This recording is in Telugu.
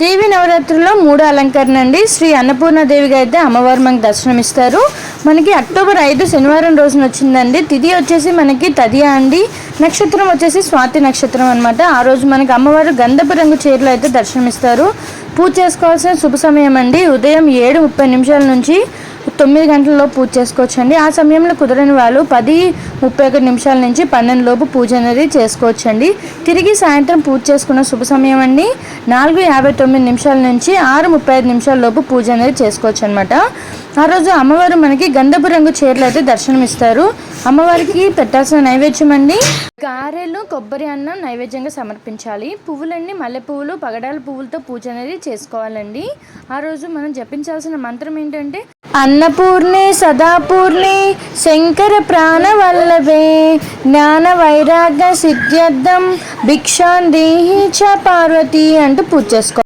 దేవి నవరాత్రుల్లో 3 అలంకరణ అండి. శ్రీ అన్నపూర్ణాదేవిగా అయితే అమ్మవారు మనకి దర్శనమిస్తారు. మనకి అక్టోబర్ 5 శనివారం రోజున వచ్చిందండి. తిథి వచ్చేసి మనకి తదియా అండి. నక్షత్రం వచ్చేసి స్వాతి నక్షత్రం అనమాట. ఆ రోజు మనకి అమ్మవారు గంధపు రంగు చీరలో అయితే దర్శనమిస్తారు. పూజ చేసుకోవాల్సిన శుభ సమయం అండి. ఉదయం 7:30 నుంచి 9 గంటలలో పూజ చేసుకోవచ్చండి. ఆ సమయంలో కుదరని వాళ్ళు 10:31 నుంచి 12 లోపు పూజ అనేది చేసుకోవచ్చండి. తిరిగి సాయంత్రం పూజ చేసుకున్న శుభ సమయం అండి 4:59 నుంచి 6:35 లోపు పూజ అనేది చేసుకోవచ్చు అనమాట. ఆ రోజు అమ్మవారు మనకి గంధపు రంగు చీరలు అయితే దర్శనమిస్తారు. అమ్మవారికి పెట్టాల్సిన నైవేద్యం అండి గారెలు, కొబ్బరి అన్నం నైవేద్యంగా సమర్పించాలి. పువ్వులన్నీ మల్లె పువ్వులు, పగడాల పువ్వులతో పూజ అనేది చేసుకోవాలండి. ఆ రోజు మనం జపించాల్సిన మంత్రం ఏంటంటే అన్నపూర్ణే సదాపూర్ణే శంకర ప్రాణవల్లభే జ్ఞాన వైరాగ్య సిద్ధ్యర్థం భిక్షాం దేహి చ పార్వతి అంటూ పూజ చేసుకోవాలి.